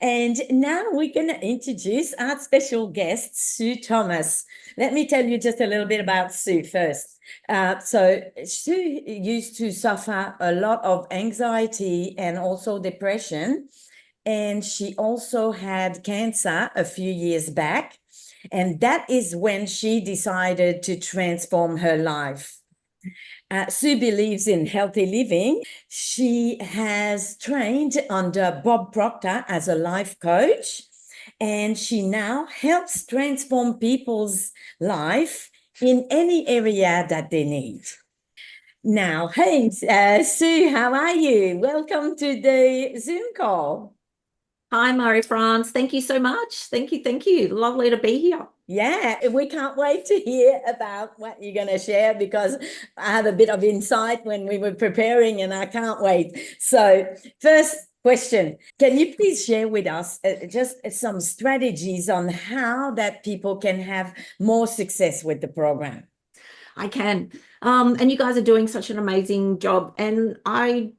And now we're going to introduce our special guest, Sue Thomas. Let me tell you just a little bit about Sue first. So Sue used to suffer a lot of anxiety and also depression. And she also had cancer a few years back. And that is when she decided to transform her life. Sue believes in healthy living. She has trained under Bob Proctor as a life coach, and she now helps transform people's life in any area that they need. Now, hey, Sue, how are you? Welcome to the Zoom call. Hi, Marie-France. Thank you so much. Thank you. Thank you. Lovely to be here. Yeah, we can't wait to hear about what you're going to share because I have a bit of insight when we were preparing and I can't wait. So, first question, can you please share with us just some strategies on how that people can have more success with the program? I can. And you guys are doing such an amazing job. And I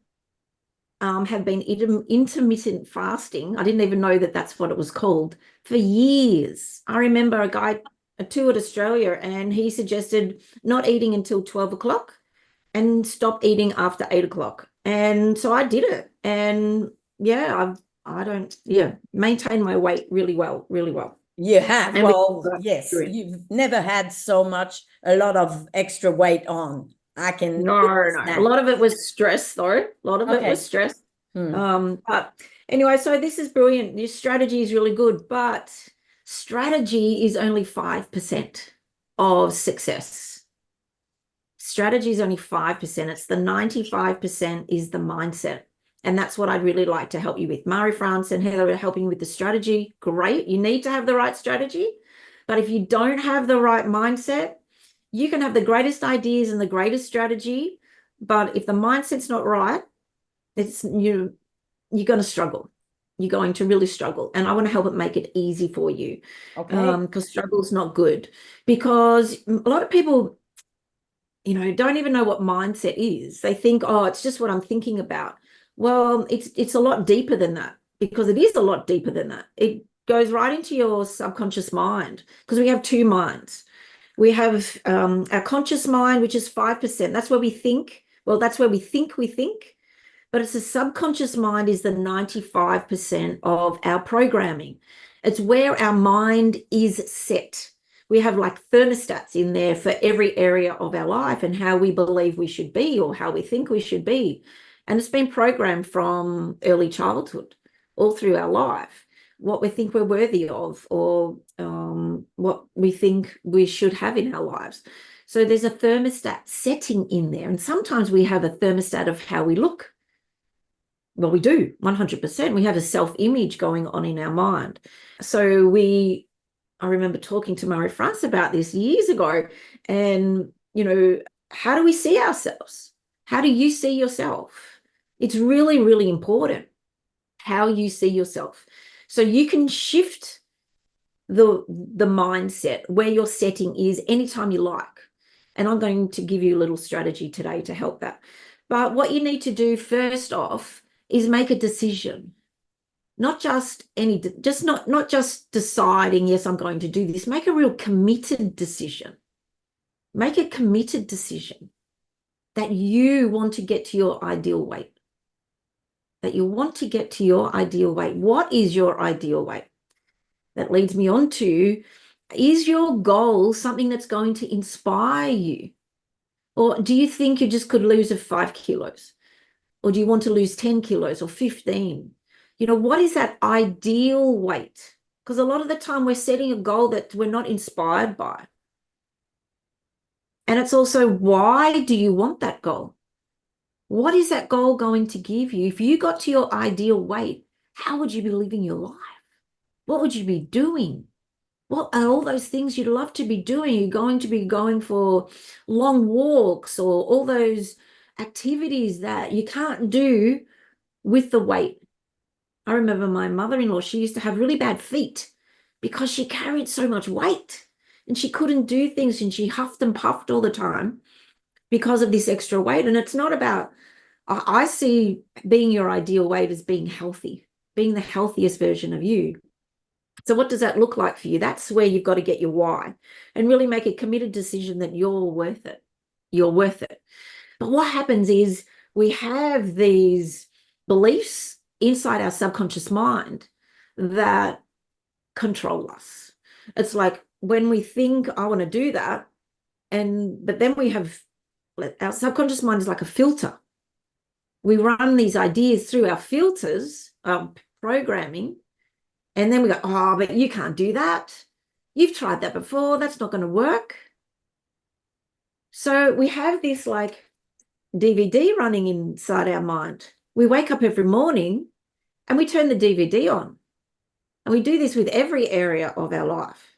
have been intermittent fasting. I didn't even know that that's what it was called for years. I remember a guy toured Australia and he suggested not eating until 12 o'clock and stop eating after 8 o'clock. And so I did it. And yeah, maintain my weight really well, really well. You have, And well, yes, you've never had a lot of extra weight on. I can No. A lot of it was stress, though. A lot of it was stress. But anyway, so this is brilliant. Your strategy is really good, but strategy is only 5% of success. Strategy is only 5%. It's the 95% is the mindset. And that's what I'd really like to help you with. Marie-France and Heather are helping you with the strategy. Great. You need to have the right strategy. But if you don't have the right mindset, you can have the greatest ideas and the greatest strategy, but if the mindset's not right, you're going to struggle. You're going to really struggle. And I want to help make it easy for you. Okay. Because struggle is not good. Because a lot of people, don't even know what mindset is. They think, oh, it's just what I'm thinking about. Well, it's a lot deeper than that, because it is a lot deeper than that. It goes right into your subconscious mind, because we have two minds. We have our conscious mind, which is 5%. That's where we think. Well, that's where we think. But it's the subconscious mind is the 95% of our programming. It's where our mind is set. We have like thermostats in there for every area of our life and how we believe we should be or how we think we should be. And it's been programmed from early childhood all through our life, what we think we're worthy of, or what we think we should have in our lives. So there's a thermostat setting in there. And sometimes we have a thermostat of how we look. Well, we do, 100%. We have a self-image going on in our mind. So I remember talking to Marie-France about this years ago. And, how do we see ourselves? How do you see yourself? It's really, really important how you see yourself. So you can shift the mindset where your setting is anytime you like. And I'm going to give you a little strategy today to help that. But what you need to do first off is make a decision. Not just not just deciding, yes, I'm going to do this. Make a real committed decision. Make a committed decision that you want to get to your ideal weight. That you want to get to your ideal weight. What is your ideal weight? That leads me on to, is your goal something that's going to inspire you? Or do you think you just could lose 5 kilos? Or do you want to lose 10 kilos or 15? What is that ideal weight? Because a lot of the time we're setting a goal that we're not inspired by. And it's also, why do you want that goal? What is that goal going to give you? If you got to your ideal weight, how would you be living your life? What would you be doing? What are all those things you'd love to be doing? You're going to be going for long walks or all those activities that you can't do with the weight. I remember my mother-in-law, she used to have really bad feet because she carried so much weight and she couldn't do things, and she huffed and puffed all the time because of this extra weight. And it's not about, I see being your ideal weight as being healthy being the healthiest version of you. So what does that look like for you? That's where you've got to get your why and really make a committed decision that you're worth it. You're worth it. But what happens is we have these beliefs inside our subconscious mind that control us. It's like when we think, I want to do that, but then we have, our subconscious mind is like a filter. We run these ideas through our filters, our programming, and then we go, oh, but you can't do that. You've tried that before. That's not going to work. So we have this like DVD running inside our mind. We wake up every morning and we turn the DVD on. And we do this with every area of our life,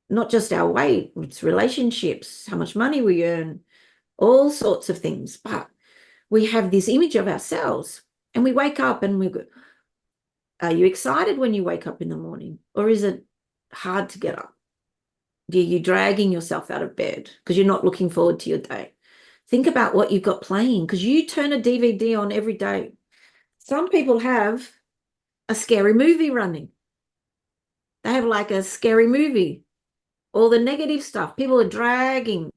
not just our weight, it's relationships, how much money we earn, all sorts of things. But we have this image of ourselves and we wake up and we go, are you excited when you wake up in the morning? Or is it hard to get up? Are you dragging yourself out of bed because you're not looking forward to your day? Think about what you've got playing because you turn a DVD on every day. Some people have a scary movie running. They have like a scary movie. All the negative stuff. People are dragging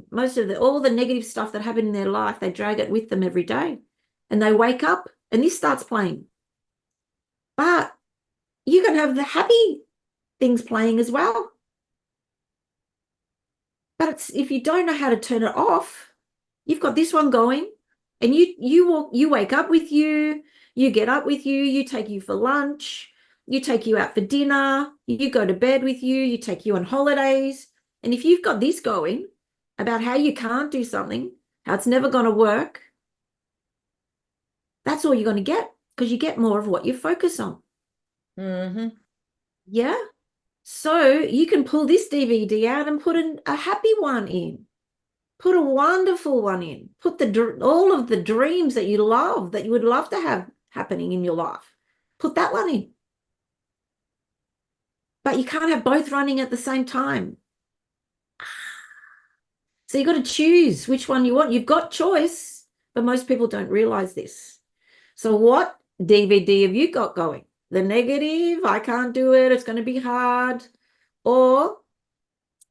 all the negative stuff that happened in their life. They drag it with them every day. And they wake up and this starts playing. But you can have the happy things playing as well. But if you don't know how to turn it off, you've got this one going and you wake up with you get up with you take you for lunch, you take you out for dinner, you go to bed with you take you on holidays. And if you've got this going about how you can't do something, how it's never going to work, that's all you're going to get because you get more of what you focus on. Mm-hmm. Yeah. So you can pull this DVD out and put a happy one in. Put a wonderful one in. Put all of the dreams that you love, that you would love to have happening in your life. Put that one in. But you can't have both running at the same time. So you've got to choose which one you want. You've got choice, but most people don't realize this. So what DVD have you got going? The negative, I can't do it, it's going to be hard. Or,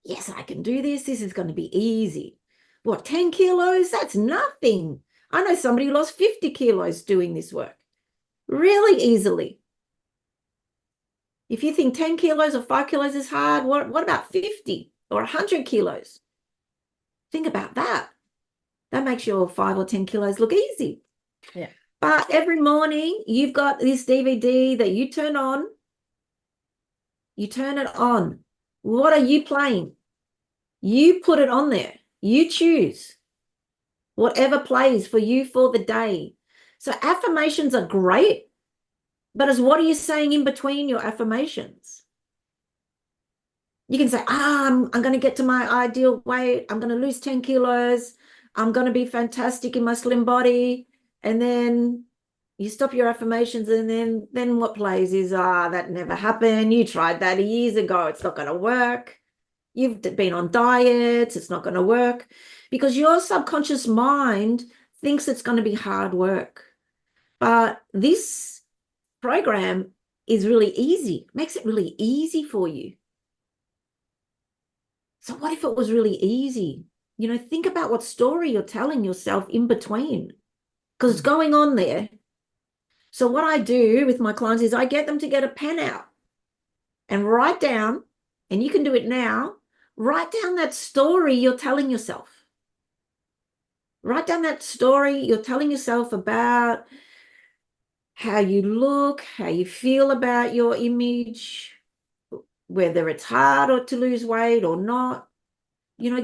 yes, I can do this. This is going to be easy. What, 10 kilos? That's nothing. I know somebody who lost 50 kilos doing this work really easily. If you think 10 kilos or 5 kilos is hard, what about 50 or 100 kilos? Think about that. That makes your 5 or 10 kilos look easy. Yeah. But every morning you've got this DVD that you turn on. You turn it on. What are you playing? You put it on there. You choose whatever plays for you for the day. So affirmations are great, but what are you saying in between your affirmations? You can say, I'm going to get to my ideal weight. I'm going to lose 10 kilos. I'm going to be fantastic in my slim body. And then you stop your affirmations and then what plays is, that never happened. You tried that years ago. It's not going to work. You've been on diets. It's not going to work because your subconscious mind thinks it's going to be hard work. But this program is really easy, makes it really easy for you. So what if it was really easy? Think about what story you're telling yourself in between because it's going on there. So what I do with my clients is I get them to get a pen out and write down, and you can do it now, write down that story you're telling yourself. Write down that story you're telling yourself about how you look, how you feel about your image, whether it's hard or to lose weight or not.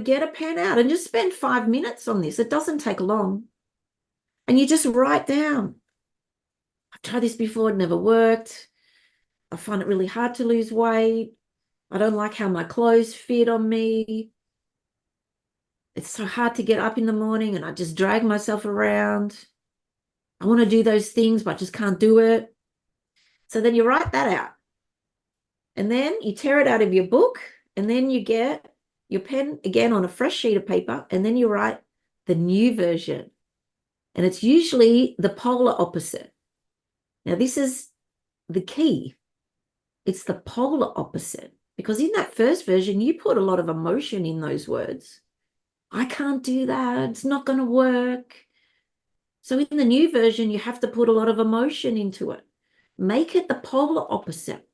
Get a pen out and just spend 5 minutes on this. It doesn't take long. And you just write down, I've tried this before, it never worked. I find it really hard to lose weight. I don't like how my clothes fit on me. It's so hard to get up in the morning and I just drag myself around. I want to do those things, but I just can't do it. So then you write that out. And then you tear it out of your book, and then you get your pen again on a fresh sheet of paper, and then you write the new version. And it's usually the polar opposite. Now, this is the key. It's the polar opposite. Because in that first version, you put a lot of emotion in those words. I can't do that. It's not going to work. So in the new version, you have to put a lot of emotion into it. Make it the polar opposite.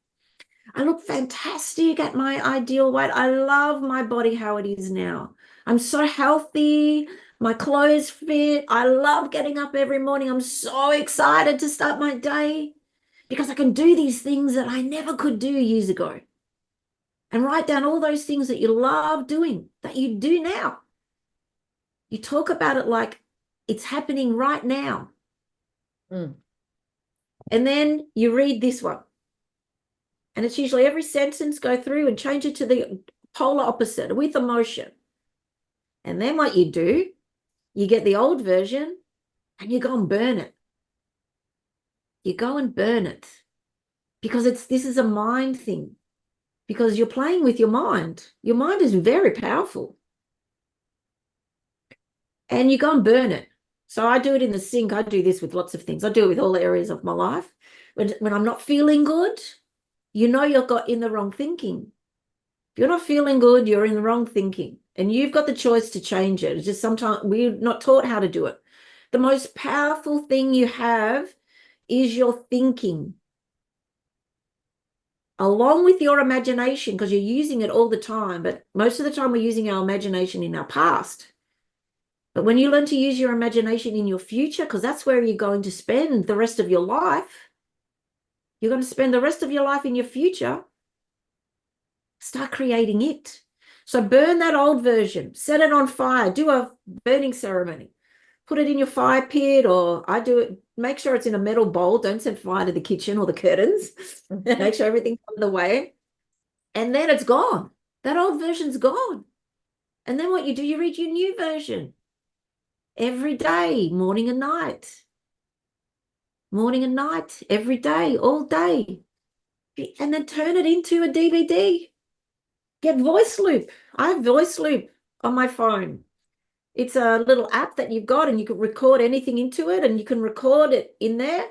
I look fantastic at my ideal weight. I love my body how it is now. I'm so healthy. My clothes fit. I love getting up every morning. I'm so excited to start my day because I can do these things that I never could do years ago. And write down all those things that you love doing, that you do now. You talk about it like it's happening right now. Mm. And then you read this one. And it's usually every sentence, go through and change it to the polar opposite with emotion. And then what you do, you get the old version and you go and burn it. You go and burn it because this is a mind thing, because you're playing with your mind. Your mind is very powerful. And you go and burn it. So I do it in the sink. I do this with lots of things. I do it with all areas of my life. When I'm not feeling good, you know you've got in the wrong thinking. If you're not feeling good, you're in the wrong thinking. And you've got the choice to change it. It's just sometimes we're not taught how to do it. The most powerful thing you have is your thinking, along with your imagination, because you're using it all the time. But most of the time we're using our imagination in our past. But when you learn to use your imagination in your future, because that's where you're going to spend the rest of your life, you're going to spend the rest of your life in your future, start creating it. So burn that old version, set it on fire, do a burning ceremony, put it in your fire pit, or I do it, make sure it's in a metal bowl. Don't set fire to the kitchen or the curtains. Make sure everything's on the way. And then it's gone. That old version's gone. And then what you do, you read your new version. Every day, morning and night, every day, all day. And then turn it into a DVD. Get voice loop. I have voice loop on my phone. It's a little app that you've got and you can record anything into it and you can record it in there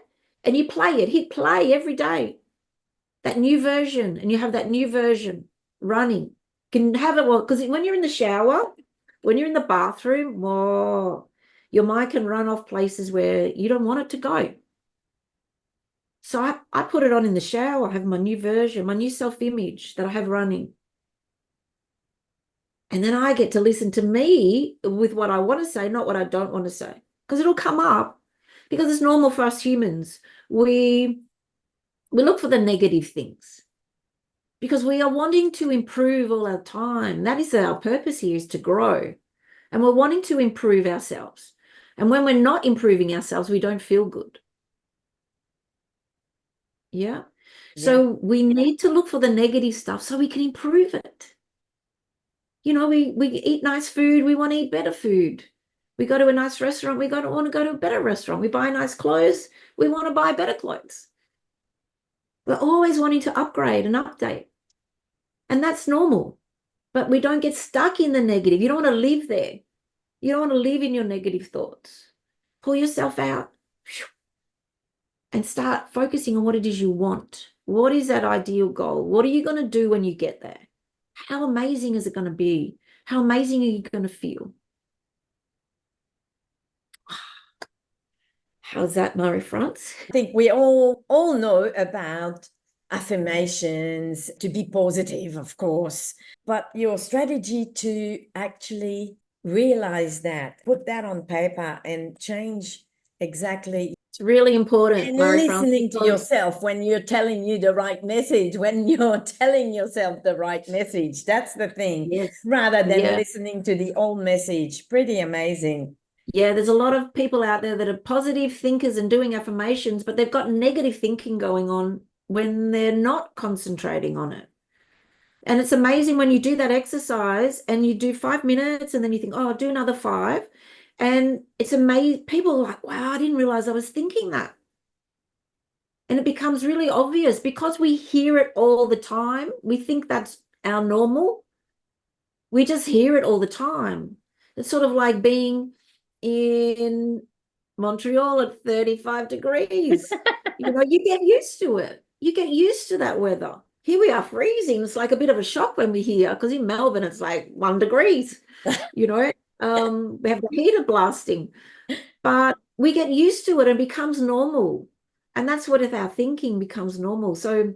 and you play it. Hit play every day. That new version, and you have that new version running. You can have it, well, because when you're in the shower, when you're in the bathroom, whoa, your mind can run off places where you don't want it to go. So I put it on in the shower. I have my new version, my new self-image that I have running. And then I get to listen to me with what I want to say, not what I don't want to say, because it'll come up, because it's normal for us humans. We look for the negative things because we are wanting to improve all our time. That is our purpose here, is to grow. And we're wanting to improve ourselves. And when we're not improving ourselves, we don't feel good. Yeah. So we need to look for the negative stuff so we can improve it. You know, we eat nice food. We want to eat better food. We go to a nice restaurant. We want to go to a better restaurant. We buy nice clothes. We want to buy better clothes. We're always wanting to upgrade and update. And that's normal. But we don't get stuck in the negative. You don't want to live there. You don't want to live in your negative thoughts. Pull yourself out and start focusing on what it is you want. What is that ideal goal? What are you going to do when you get there? How amazing is it going to be? How amazing are you going to feel? How's that, Marie-France? I think we all know about affirmations, to be positive, of course, but your strategy to actually realize that, put that on paper and change exactly. It's really important, And Marie-France. listening to yourself when you're telling you the right message, when you're telling yourself the right message, that's the thing. Yes. Rather than Yeah. listening to the old message. Pretty amazing. Yeah, there's a lot of people out there that are positive thinkers and doing affirmations, but they've got negative thinking going on when they're not concentrating on it. And it's amazing when you do that exercise and you do 5 minutes and then you think, oh, I'll do another 5. And it's amazing. People are like, wow, I didn't realize I was thinking that. And it becomes really obvious because we hear it all the time. We think that's our normal. We just hear it all the time. It's sort of like being in Montreal at 35 degrees. You know, you get used to it. you get used to that weather. Here we are freezing. It's like a bit of a shock when we're here, because in Melbourne it's like 1 degrees, you know. We have the heater blasting, but we get used to it and becomes normal. And that's what, if our thinking becomes normal. So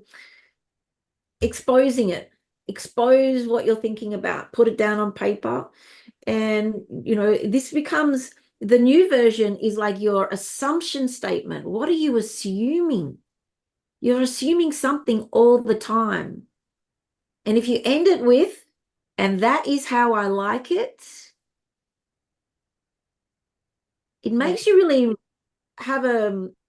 exposing it, expose what you're thinking about, put it down on paper. And, this becomes, the new version is like your assumption statement. What are you assuming? You're assuming something all the time. And if you end it with, and that is how I like it, it makes you really have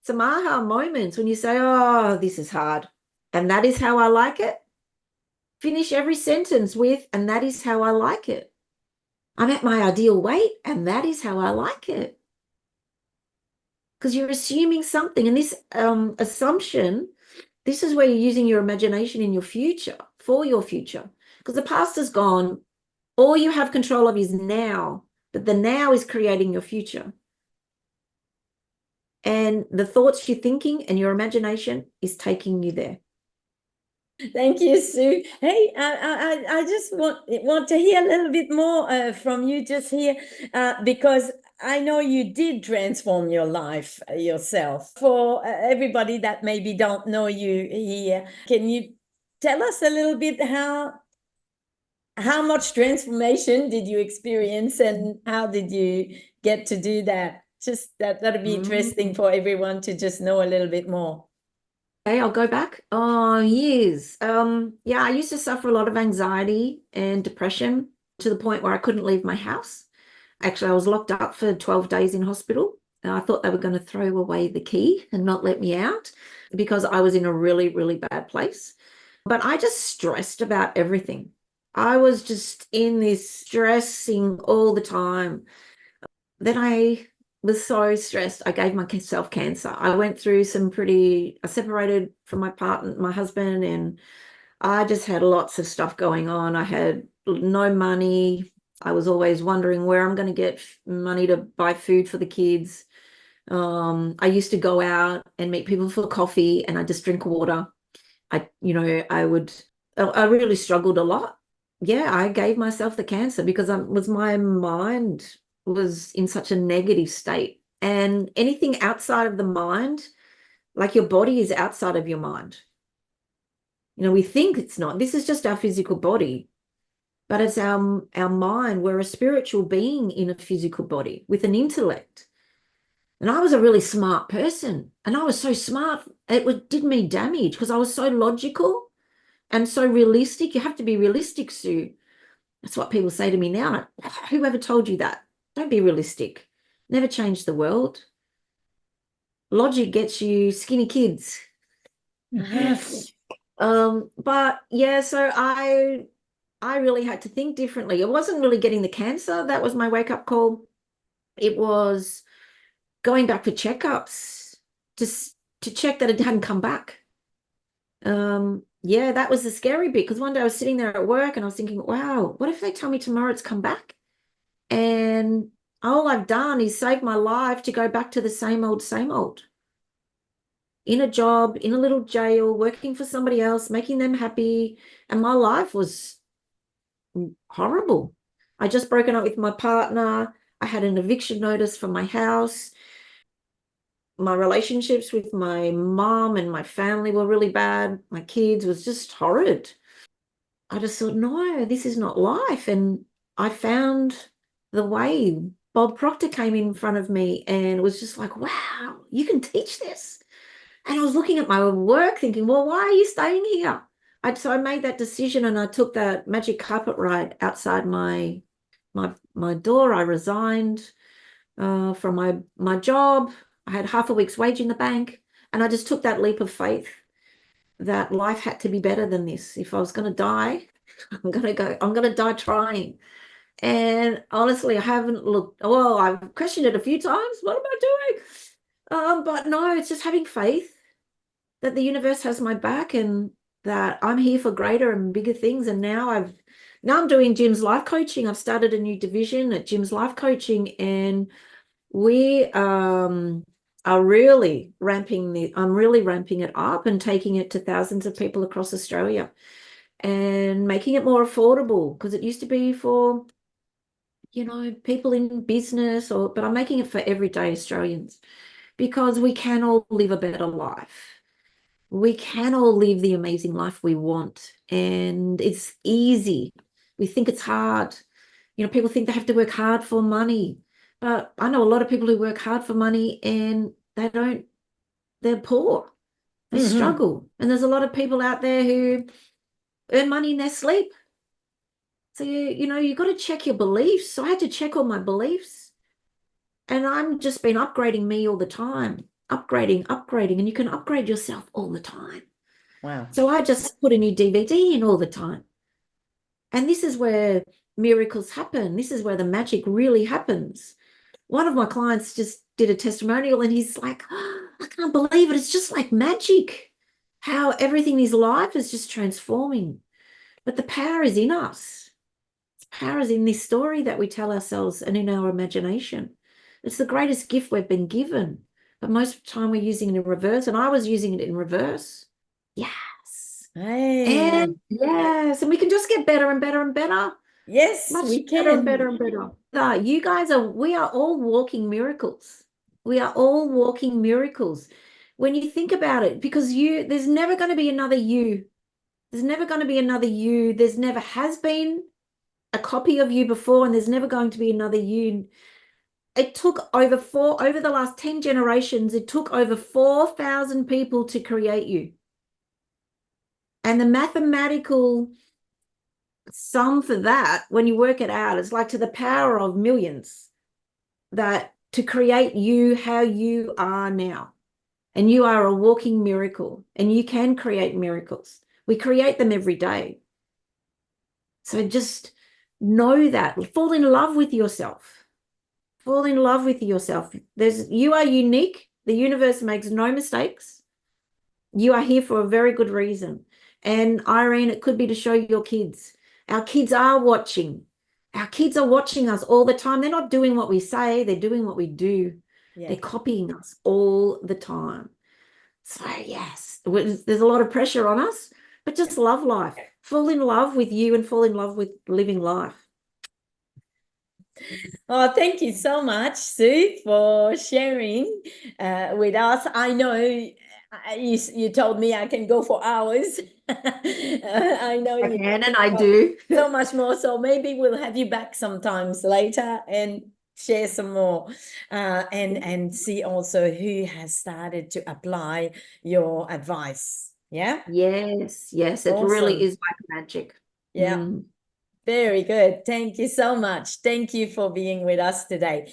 some aha moments when you say, oh, this is hard. And that is how I like it. Finish every sentence with, and that is how I like it. I'm at my ideal weight, and that is how I like it. Because you're assuming something. And this assumption, this is where you're using your imagination in your future, for your future. Because the past is gone. All you have control of is now, but the now is creating your future. And the thoughts you're thinking and your imagination is taking you there. Thank you, Sue. Hey, I just want to hear a little bit more from you just here, because I know you did transform your life yourself. For everybody that maybe don't know you here, can you tell us a little bit how much transformation did you experience, and how did you get to do that? Just that'd be interesting for everyone to just know a little bit more. Okay, I'll go back. Oh, years. Yeah, I used to suffer a lot of anxiety and depression to the point where I couldn't leave my house. Actually, I was locked up for 12 days in hospital. And I thought they were going to throw away the key and not let me out because I was in a really, really bad place. But I just stressed about everything. I was just in this stressing all the time. Then I was so stressed, I gave myself cancer. I went through I separated from my partner, my husband, and I just had lots of stuff going on. I had no money. I was always wondering where I'm going to get money to buy food for the kids. I used to go out and meet people for coffee, and I just drink water. I really struggled a lot. Yeah, I gave myself the cancer because my mind was in such a negative state. And anything outside of the mind, like your body is outside of your mind. We think it's not. This is just our physical body, but it's our mind. We're a spiritual being in a physical body with an intellect. And I was a really smart person, and I was so smart, did me damage because I was so logical and so realistic. You have to be realistic, Sue. That's what people say to me now. Like, whoever told you that? Don't be realistic. Never change the world. Logic gets you skinny kids. But yeah, so I really had to think differently. It wasn't really getting the cancer. That was my wake-up call. It was going back for checkups to check that it hadn't come back. Yeah, that was the scary bit, because one day I was sitting there at work and I was thinking, wow, what if they tell me tomorrow it's come back? And all I've done is save my life to go back to the same old, in a job, in a little jail, working for somebody else, making them happy. And my life was horrible. I just broken up with my partner. I had an eviction notice from my house. My relationships with my mom and my family were really bad. My kids was just horrid. I just thought, no, this is not life. And I found the way. Bob Proctor came in front of me and was just like, wow, you can teach this. And I was looking at my work thinking, well, why are you staying here? So I made that decision, and I took that magic carpet ride outside my door. I resigned from my job. I had half a week's wage in the bank, and I just took that leap of faith that life had to be better than this. If I was going to die, I'm going to die trying. And honestly, I haven't looked, well, I've questioned it a few times. What am I doing? But no, it's just having faith that the universe has my back and that I'm here for greater and bigger things. And now I'm doing Jim's life coaching. I've started a new division at Jim's life coaching, and I are really I'm really ramping it up and taking it to thousands of people across Australia and making it more affordable, because it used to be for, people in business, but I'm making it for everyday Australians, because we can all live a better life. We can all live the amazing life we want, and it's easy. We think it's hard. People think they have to work hard for money, but I know a lot of people who work hard for money and they're poor. They struggle. And there's a lot of people out there who earn money in their sleep. So you got to check your beliefs. So I had to check all my beliefs. And I'm just been upgrading me all the time. Upgrading, and you can upgrade yourself all the time. Wow. So I just put a new DVD in all the time. And this is where miracles happen. This is where the magic really happens. One of my clients just did a testimonial and he's like, oh, I can't believe it. It's just like magic, how everything in his life is just transforming. But the power is in us. The power is in this story that we tell ourselves and in our imagination. It's the greatest gift we've been given. But most of the time we're using it in reverse. And I was using it in reverse. Yes. Hey. And yes. And we can just get better and better and better. Yes, Much we better and can. better and better. We are all walking miracles. We are all walking miracles. When you think about it, because there's never going to be another you. There's never going to be another you. There's never has been a copy of you before, and there's never going to be another you. It took over the last 10 generations, it took over 4,000 people to create you. And the mathematical sum for that, when you work it out, it's like to the power of millions, that to create you how you are now. And you are a walking miracle, and you can create miracles. We create them every day. So just know that. Fall in love with yourself. Fall in love with yourself. You are unique. The universe makes no mistakes. You are here for a very good reason. And Irene, it could be to show your kids. Our kids are watching. Our kids are watching us all the time. They're not doing what we say. They're doing what we do. Yeah. They're copying us all the time. So yes, there's a lot of pressure on us, but just love life. Fall in love with you and fall in love with living life. Oh, thank you so much, Sue, for sharing with us. I know you told me I can go for hours. I know I you can, and I do. so much more. So maybe we'll have you back sometimes later and share some more and see also who has started to apply your advice. Yeah. Yes, it Awesome. really is like magic. Yeah. Very good. Thank you so much. Thank you for being with us today.